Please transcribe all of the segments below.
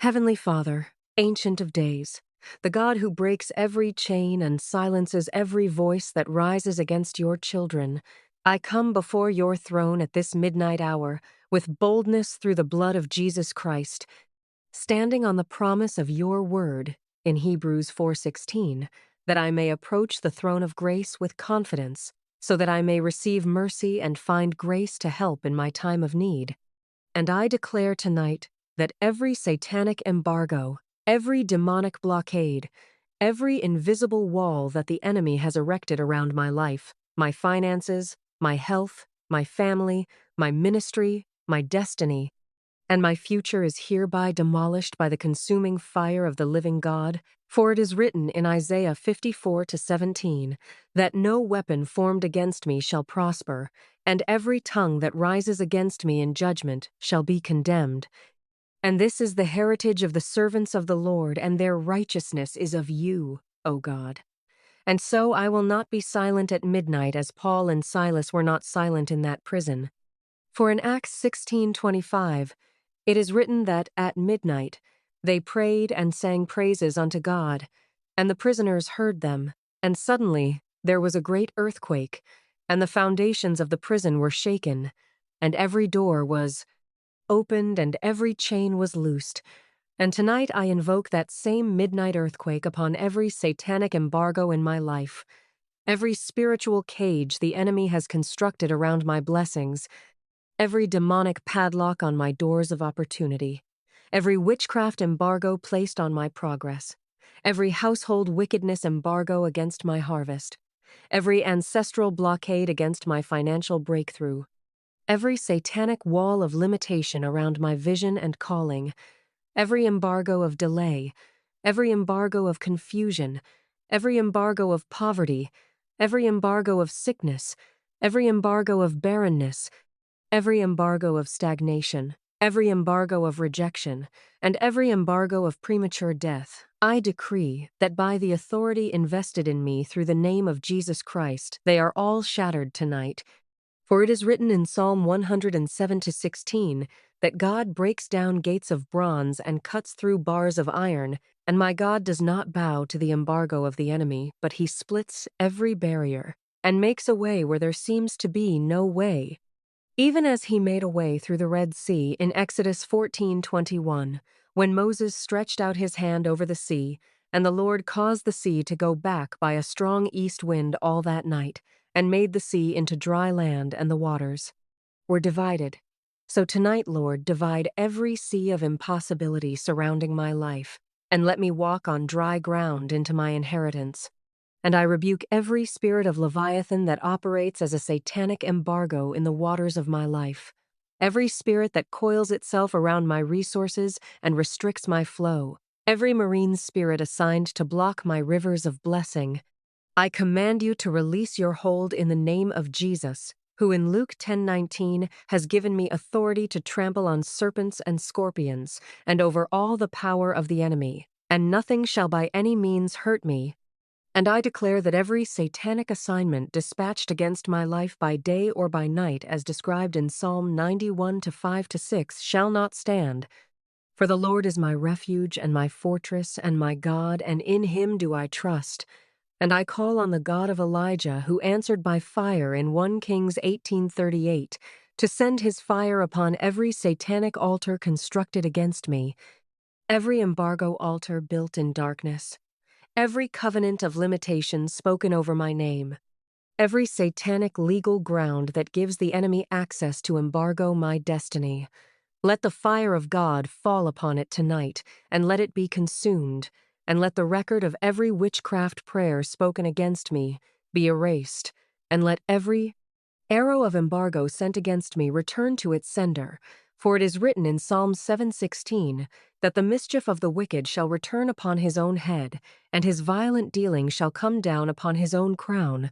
Heavenly Father, Ancient of Days, the God who breaks every chain and silences every voice that rises against your children, I come before your throne at this midnight hour with boldness through the blood of Jesus Christ, standing on the promise of your word in Hebrews 4:16, that I may approach the throne of grace with confidence, so that I may receive mercy and find grace to help in my time of need. And I declare tonight that every satanic embargo, every demonic blockade, every invisible wall that the enemy has erected around my life, my finances, my health, my family, my ministry, my destiny, and my future is hereby demolished by the consuming fire of the living God. For it is written in Isaiah 54:17, that no weapon formed against me shall prosper, and every tongue that rises against me in judgment shall be condemned. And this is the heritage of the servants of the Lord, and their righteousness is of you, O God. And so I will not be silent at midnight, as Paul and Silas were not silent in that prison. For in Acts 16:25, it is written that at midnight they prayed and sang praises unto God, and the prisoners heard them, and suddenly there was a great earthquake, and the foundations of the prison were shaken, and every door was opened and every chain was loosed. And tonight I invoke that same midnight earthquake upon every satanic embargo in my life, every spiritual cage the enemy has constructed around my blessings, every demonic padlock on my doors of opportunity, every witchcraft embargo placed on my progress, every household wickedness embargo against my harvest, every ancestral blockade against my financial breakthrough, every satanic wall of limitation around my vision and calling, every embargo of delay, every embargo of confusion, every embargo of poverty, every embargo of sickness, every embargo of barrenness, every embargo of stagnation, every embargo of rejection, and every embargo of premature death. I decree that by the authority invested in me through the name of Jesus Christ, they are all shattered tonight. For it is written in Psalm 107:16 that God breaks down gates of bronze and cuts through bars of iron, and my God does not bow to the embargo of the enemy, but he splits every barrier and makes a way where there seems to be no way. Even as he made a way through the Red Sea in Exodus 14:21, when Moses stretched out his hand over the sea, and the Lord caused the sea to go back by a strong east wind all that night, and made the sea into dry land, and the waters were divided. So tonight, Lord, divide every sea of impossibility surrounding my life, and let me walk on dry ground into my inheritance. And I rebuke every spirit of Leviathan that operates as a satanic embargo in the waters of my life, every spirit that coils itself around my resources and restricts my flow, every marine spirit assigned to block my rivers of blessing. I command you to release your hold in the name of Jesus, who in Luke 10:19 has given me authority to trample on serpents and scorpions, and over all the power of the enemy, and nothing shall by any means hurt me. And I declare that every satanic assignment dispatched against my life by day or by night, as described in Psalm 91:5-6, shall not stand. For the Lord is my refuge and my fortress and my God, and in him do I trust. And I call on the God of Elijah, who answered by fire in 1 Kings 18:38, to send his fire upon every satanic altar constructed against me, every embargo altar built in darkness, every covenant of limitation spoken over my name, every satanic legal ground that gives the enemy access to embargo my destiny. Let the fire of God fall upon it tonight, and let it be consumed, and let the record of every witchcraft prayer spoken against me be erased, and let every arrow of embargo sent against me return to its sender. For it is written in Psalm 7:16 that the mischief of the wicked shall return upon his own head, and his violent dealing shall come down upon his own crown.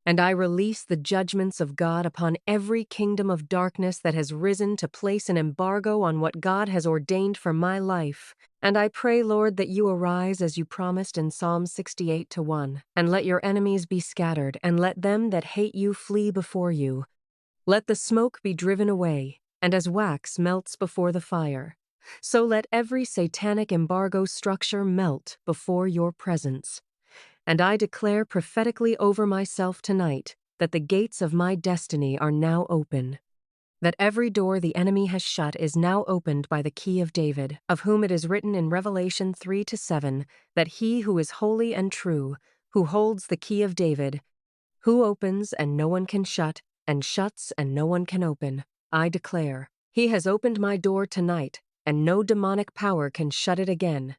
And I release the judgments of God upon every kingdom of darkness that has risen to place an embargo on what God has ordained for my life. And I pray, Lord, that you arise as you promised in Psalm 68:1, and let your enemies be scattered, and let them that hate you flee before you. Let the smoke be driven away, and as wax melts before the fire, So let every satanic embargo structure melt before your presence. And I declare prophetically over myself tonight that the gates of my destiny are now open, that every door the enemy has shut is now opened by the key of David, of whom it is written in Revelation 3-7, that he who is holy and true, who holds the key of David, who opens and no one can shut, and shuts and no one can open, I declare, he has opened my door tonight, and no demonic power can shut it again.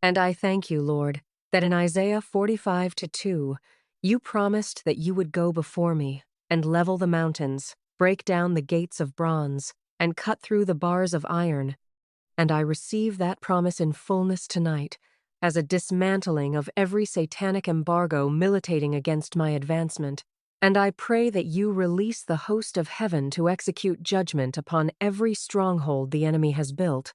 And I thank you, Lord, that in Isaiah 45-2, you promised that you would go before me and level the mountains, break down the gates of bronze, and cut through the bars of iron. And I receive that promise in fullness tonight, as a dismantling of every satanic embargo militating against my advancement. And I pray that you release the host of heaven to execute judgment upon every stronghold the enemy has built.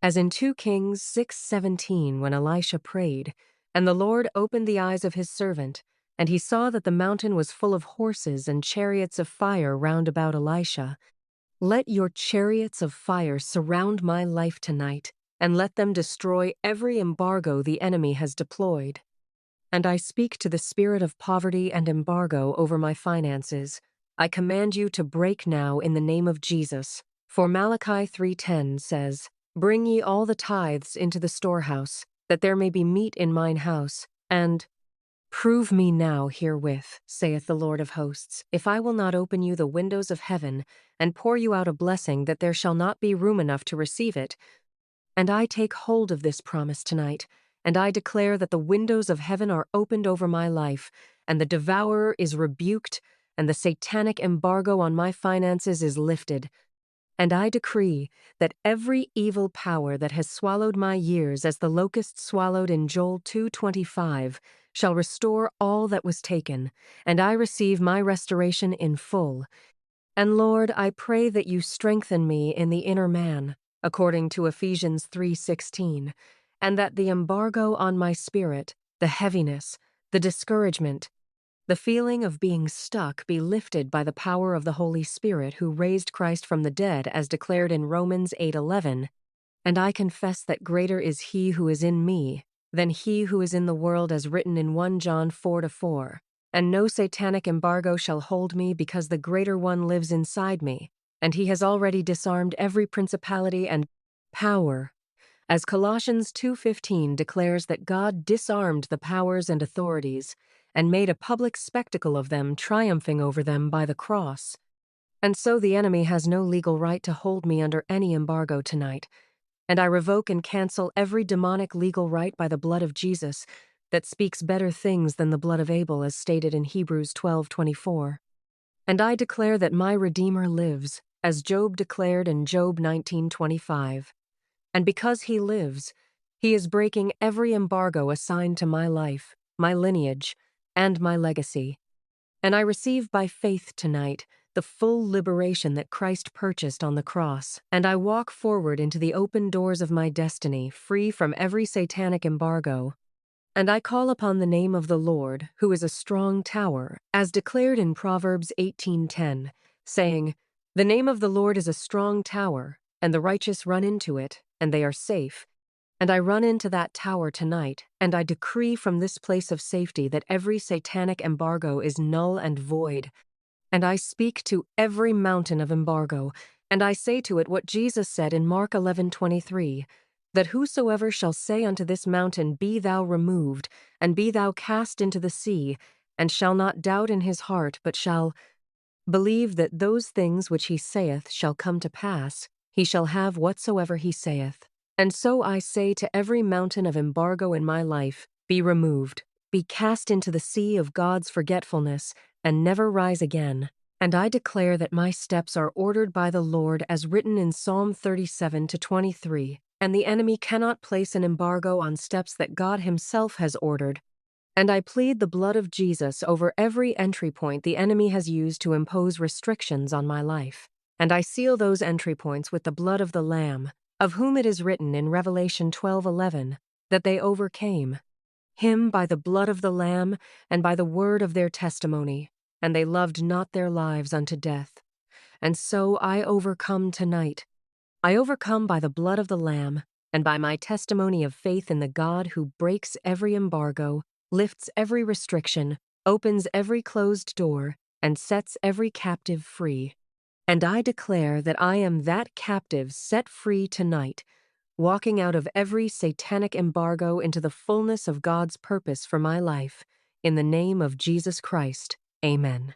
As in 2 Kings 6:17, when Elisha prayed, and the Lord opened the eyes of his servant, and he saw that the mountain was full of horses and chariots of fire round about Elisha. Let your chariots of fire surround my life tonight, and let them destroy every embargo the enemy has deployed. And I speak to the spirit of poverty and embargo over my finances. I command you to break now in the name of Jesus. For Malachi 3:10 says, "Bring ye all the tithes into the storehouse, that there may be meat in mine house, and prove me now herewith, saith the Lord of hosts, if I will not open you the windows of heaven, and pour you out a blessing that there shall not be room enough to receive it." And I take hold of this promise tonight, and I declare that the windows of heaven are opened over my life, and the devourer is rebuked, and the satanic embargo on my finances is lifted. And I decree that every evil power that has swallowed my years as the locust swallowed in Joel 2:25 shall restore all that was taken, and I receive my restoration in full. And Lord, I pray that you strengthen me in the inner man, according to Ephesians 3:16, and that the embargo on my spirit, the heaviness, the discouragement, the feeling of being stuck be lifted by the power of the Holy Spirit who raised Christ from the dead as declared in Romans 8:11. And I confess that greater is he who is in me than he who is in the world as written in 1 John 4:4. And no satanic embargo shall hold me because the greater one lives inside me, and he has already disarmed every principality and power. As Colossians 2:15 declares that God disarmed the powers and authorities and made a public spectacle of them, triumphing over them by the cross. And so the enemy has no legal right to hold me under any embargo tonight, and I revoke and cancel every demonic legal right by the blood of Jesus that speaks better things than the blood of Abel, as stated in Hebrews 12:24. And I declare that my Redeemer lives, as Job declared in Job 19:25. And because he lives, he is breaking every embargo assigned to my life, my lineage, and my legacy. And I receive by faith tonight the full liberation that Christ purchased on the cross, and I walk forward into the open doors of my destiny, free from every satanic embargo. And I call upon the name of the Lord, who is a strong tower, as declared in Proverbs 18:10, saying, "The name of the Lord is a strong tower, and the righteous run into it, and they are safe." And I run into that tower tonight, and I decree from this place of safety that every satanic embargo is null and void. And I speak to every mountain of embargo, and I say to it what Jesus said in Mark 11:23, that whosoever shall say unto this mountain, Be thou removed, and be thou cast into the sea, and shall not doubt in his heart, but shall believe that those things which he saith shall come to pass, he shall have whatsoever he saith. And so I say to every mountain of embargo in my life, Be removed, be cast into the sea of God's forgetfulness, and never rise again. And I declare that my steps are ordered by the Lord as written in Psalm 37-23, and the enemy cannot place an embargo on steps that God himself has ordered. And I plead the blood of Jesus over every entry point the enemy has used to impose restrictions on my life. And I seal those entry points with the blood of the Lamb, of whom it is written in Revelation 12:11, that they overcame him by the blood of the Lamb and by the word of their testimony, and they loved not their lives unto death. And so I overcome tonight. I overcome by the blood of the Lamb and by my testimony of faith in the God who breaks every embargo, lifts every restriction, opens every closed door, and sets every captive free. And I declare that I am that captive set free tonight, walking out of every satanic embargo into the fullness of God's purpose for my life. In the name of Jesus Christ, amen.